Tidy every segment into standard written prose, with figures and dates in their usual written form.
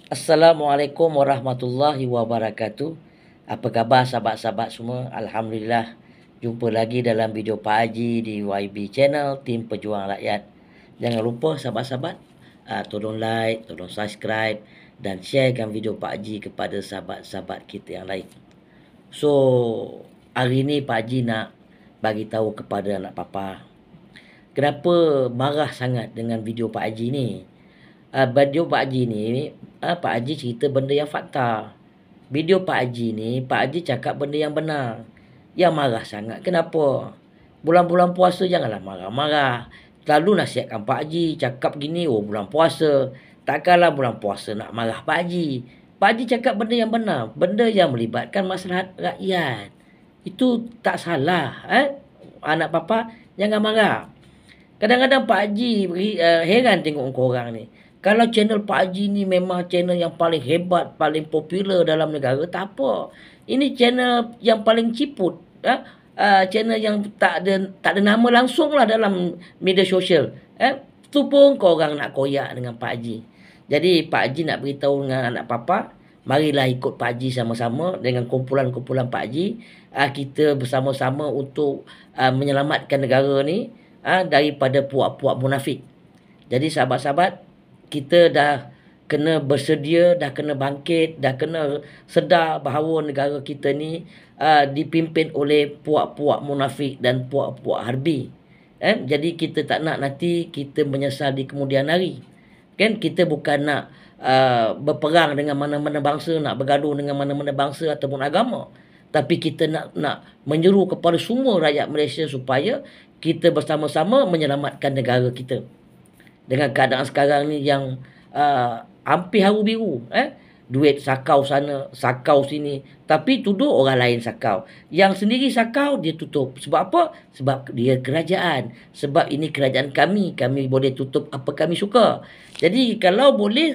Assalamualaikum warahmatullahi wabarakatuh. Apa khabar sahabat-sahabat semua? Alhamdulillah. Jumpa lagi dalam video Pak Haji di YB Channel Tim Pejuang Rakyat. Jangan lupa sahabat-sahabat, tolong like, tolong subscribe dan sharekan video Pak Haji kepada sahabat-sahabat kita yang lain. So, hari ni Pak Haji nak bagi tahu kepada anak papa, kenapa marah sangat dengan video Pak Haji ni. Video Pak Haji ni, Pak Haji cerita benda yang fakta. Video Pak Haji ni, Pak Haji cakap benda yang benar. Yang marah sangat, kenapa? Bulan-bulan puasa janganlah marah-marah. Lalu nasihatkan Pak Haji, cakap gini, oh bulan puasa. Takkanlah bulan puasa nak marah Pak Haji. Pak Haji cakap benda yang benar. Benda yang melibatkan masyarakat rakyat. Itu tak salah. Anak papa, jangan marah. Kadang-kadang Pak Haji heran tengok korang ni. Kalau channel Pak Haji ni memang channel yang paling hebat, paling popular dalam negara, tak apa. Ini channel yang paling ciput. Channel yang tak ada nama langsung lah dalam media sosial. Itu pun korang nak koyak dengan Pak Haji. Jadi Pak Haji nak beritahu dengan anak papa, marilah ikut Pak Haji sama-sama dengan kumpulan-kumpulan Pak Haji. Kita bersama-sama untuk menyelamatkan negara ni daripada puak-puak munafik. Jadi sahabat-sahabat, kita dah kena bersedia, dah kena bangkit, dah kena sedar bahawa negara kita ni dipimpin oleh puak-puak munafik dan puak-puak harbi. Jadi kita tak nak nanti kita menyesal di kemudian hari. Kan kita bukan nak berperang dengan mana-mana bangsa, nak bergaduh dengan mana-mana bangsa ataupun agama. Tapi kita nak menyeru kepada semua rakyat Malaysia supaya kita bersama-sama menyelamatkan negara kita. Dengan keadaan sekarang ni yang hampir haru biru. Duit sakau sana, sakau sini. Tapi tuduh orang lain sakau. Yang sendiri sakau, dia tutup. Sebab apa? Sebab dia kerajaan. Sebab ini kerajaan kami. Kami boleh tutup apa kami suka. Jadi kalau boleh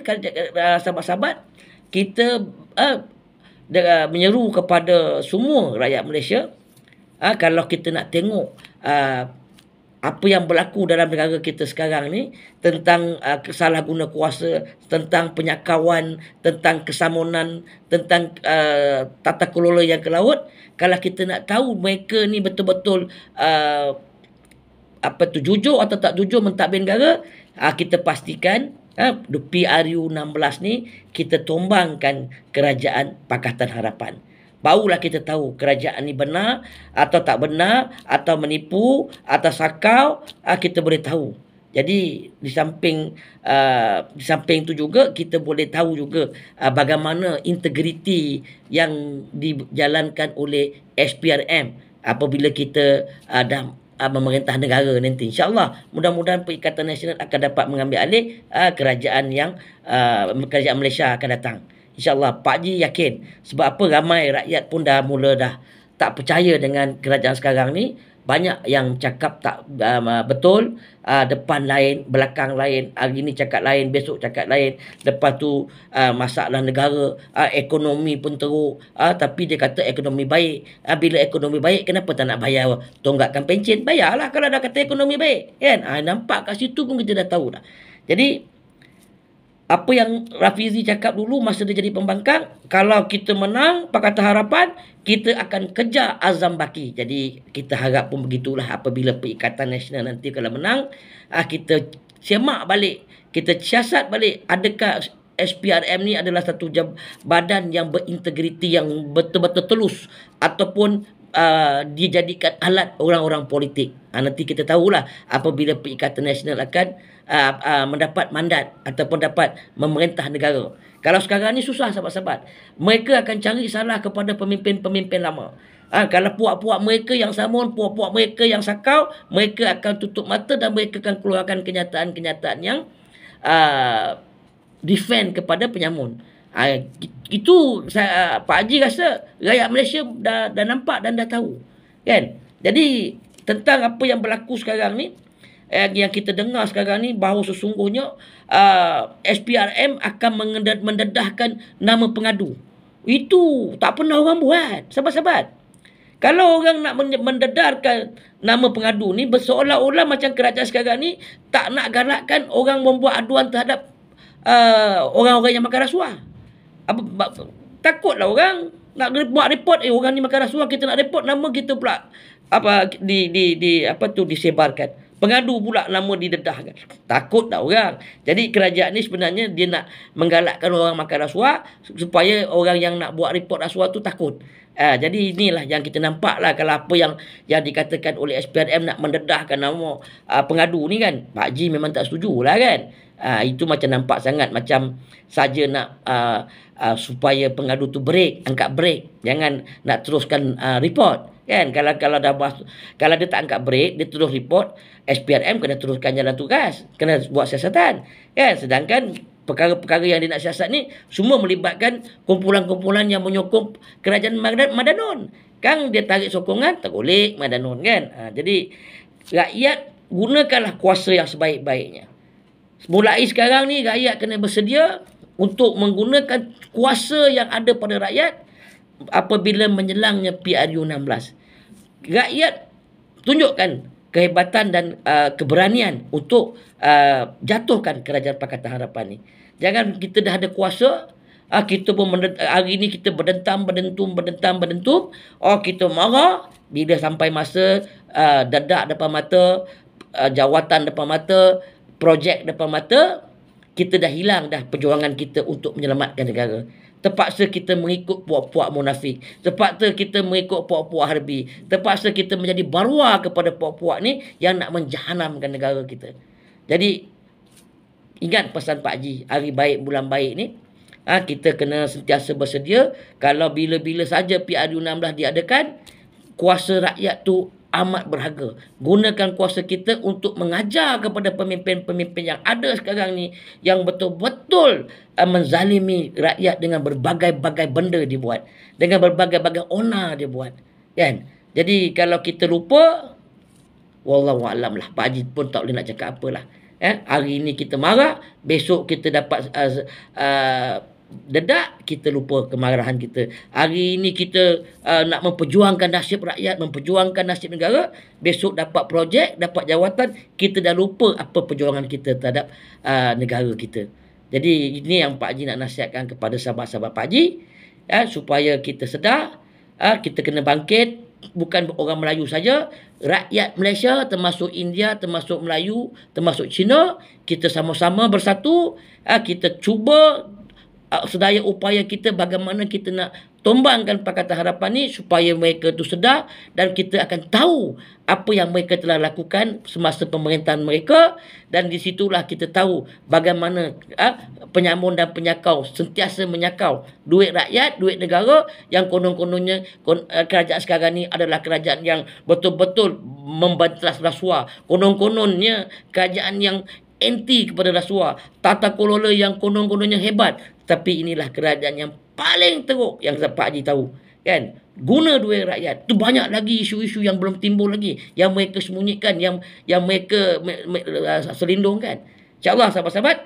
sahabat-sahabat, kita menyeru kepada semua rakyat Malaysia, kalau kita nak tengok apa yang berlaku dalam negara kita sekarang ni, tentang kesalahguna kuasa, tentang penyakawan, tentang kesamunan, tentang tata kelola yang ke laut. Kalau kita nak tahu mereka ni betul-betul jujur atau tak jujur mentadbir negara, kita pastikan PRU 16 ni kita tumbangkan kerajaan Pakatan Harapan. Barulah kita tahu kerajaan ni benar atau tak benar, atau menipu atau sakau, kita boleh tahu. Jadi di samping itu juga kita boleh tahu juga bagaimana integriti yang dijalankan oleh SPRM apabila kita dah memerintah negara nanti. InsyaAllah mudah-mudahan Perikatan Nasional akan dapat mengambil alih kerajaan Malaysia akan datang. InsyaAllah Pak Haji yakin. Sebab apa, ramai rakyat pun dah mula tak percaya dengan kerajaan sekarang ni. Banyak yang cakap tak betul. Depan lain, belakang lain. Hari ni cakap lain, besok cakap lain. Lepas tu masalah negara, ekonomi pun teruk. Tapi dia kata ekonomi baik. Bila ekonomi baik, kenapa tak nak bayar tonggakan pencen? Bayarlah kalau dah kata ekonomi baik. Kan? Nampak kat situ pun kita dah tahu dah. Jadi apa yang Rafizi cakap dulu masa dia jadi pembangkang, kalau kita menang Pakatan Harapan, kita akan kejar Azam Baki. Jadi kita harap pun begitulah apabila Perikatan Nasional nanti kalau menang, kita semak balik, kita siasat balik, adakah SPRM ni adalah satu badan yang berintegriti, yang betul-betul tulus, ataupun dijadikan alat orang-orang politik. Nanti kita tahulah apabila Perikatan Nasional akan mendapat mandat ataupun dapat memerintah negara. Kalau sekarang ni susah sahabat-sahabat. Mereka akan cari salah kepada pemimpin-pemimpin lama. Kalau puak-puak mereka yang samun, puak-puak mereka yang sakau, mereka akan tutup mata dan mereka akan keluarkan kenyataan-kenyataan yang defend kepada penyamun. Itu Pak Haji rasa rakyat Malaysia dah nampak dan dah tahu. Kan? Jadi tentang apa yang berlaku sekarang ni, yang kita dengar sekarang ni, bahawa sesungguhnya SPRM akan mendedahkan nama pengadu. Itu tak pernah orang buat, sahabat-sahabat. Kalau orang nak mendedarkan nama pengadu ni, seolah-olah macam kerajaan sekarang ni tak nak galakkan orang membuat aduan terhadap orang-orang yang makan rasuah. Takutlah orang nak buat report, orang ni makan rasuah, kita nak report, nama kita pula disebarkan. Pengadu pula nama didedahkan. Takutlah orang. Jadi kerajaan ni sebenarnya dia nak menggalakkan orang makan rasuah supaya orang yang nak buat report rasuah tu takut. Jadi inilah yang kita nampak lah, kalau apa yang dikatakan oleh SPRM nak mendedahkan nama pengadu ni kan, Pak Haji memang tak setuju lah kan. Itu macam nampak sangat macam saja nak supaya pengadu tu angkat break, jangan nak teruskan report kan. Kalau dia tak angkat break, dia terus report, SPRM kena teruskan jalan tugas, kena buat siasatan kan. Sedangkan perkara-perkara yang dia nak siasat ni semua melibatkan kumpulan-kumpulan yang menyokong kerajaan Madanon kan. Dia tarik sokongan, tergolek Madanon kan. Jadi rakyat gunakanlah kuasa yang sebaik-baiknya. Mulai sekarang ni rakyat kena bersedia untuk menggunakan kuasa yang ada pada rakyat apabila menjelangnya PRU16. Rakyat tunjukkan kehebatan dan keberanian untuk jatuhkan kerajaan Pakatan Harapan ni. Jangan kita dah ada kuasa, kita pun hari ni kita berdentam, berdentum. Kita marah bila sampai masa dadak depan mata, jawatan depan mata, projek depan mata, kita dah hilang dah perjuangan kita untuk menyelamatkan negara. Terpaksa kita mengikut puak-puak munafik. Terpaksa kita mengikut puak-puak harbi. Terpaksa kita menjadi barwa kepada puak-puak ni yang nak menjahanamkan negara kita. Jadi, ingat pesan Pak Haji, hari baik bulan baik ni, kita kena sentiasa bersedia. Kalau bila-bila saja PRU16 diadakan, kuasa rakyat tu amat berharga. Gunakan kuasa kita untuk mengajar kepada pemimpin-pemimpin yang ada sekarang ni, yang betul-betul menzalimi rakyat dengan berbagai-bagai benda dia buat, dengan berbagai-bagai onar dia buat kan. Jadi kalau kita lupa, wallahualam lah, Pak Haji pun tak boleh nak cakap apalah. Hari ni kita marah, besok kita dapat dedak, kita lupa kemarahan kita. Hari ini kita nak memperjuangkan nasib rakyat, memperjuangkan nasib negara, besok dapat projek, dapat jawatan, kita dah lupa apa perjuangan kita terhadap negara kita. Jadi ini yang Pak Haji nak nasihatkan kepada sahabat-sahabat Pak Haji, supaya kita sedar, kita kena bangkit. Bukan orang Melayu saja, rakyat Malaysia, termasuk India, termasuk Melayu, termasuk Cina, kita sama-sama bersatu. Kita cuba sedaya upaya kita bagaimana kita nak tumbangkan Pakatan Harapan ni supaya mereka tu sedar, dan kita akan tahu apa yang mereka telah lakukan semasa pemerintahan mereka, dan di situlah kita tahu bagaimana penyamun dan penyakau sentiasa menyakau duit rakyat, duit negara, yang konon-kononnya kerajaan sekarang ni adalah kerajaan yang betul-betul membantas rasuah, konon-kononnya kerajaan yang anti kepada rasuah, tata kelola yang konon-kononnya hebat, tapi inilah kerajaan yang paling teruk yang Pak Haji tahu kan. Guna duit rakyat tu. Banyak lagi isu-isu yang belum timbul lagi, yang mereka sembunyikan, yang mereka selindungkan. InsyaAllah sahabat-sahabat,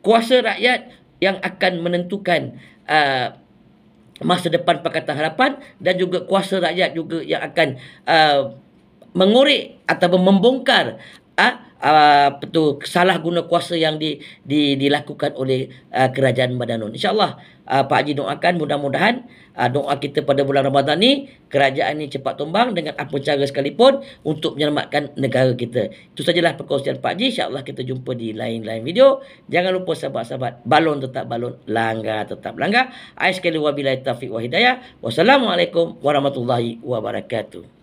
kuasa rakyat yang akan menentukan masa depan Pakatan Harapan, dan juga kuasa rakyat juga yang akan mengorek ataupun membongkar salah guna kuasa yang dilakukan oleh kerajaan Madanon. InsyaAllah Pak Haji doakan mudah-mudahan doa kita pada bulan Ramadan ni, kerajaan ni cepat tumbang dengan apa cara sekalipun untuk menyelamatkan negara kita. Itu sajalah perkongsian Pak Haji. InsyaAllah kita jumpa di lain-lain video. Jangan lupa sahabat-sahabat, balon tetap balon, langgar tetap langgar. Sekali wabillahi taufiq wa hidayah. Wassalamualaikum warahmatullahi wabarakatuh.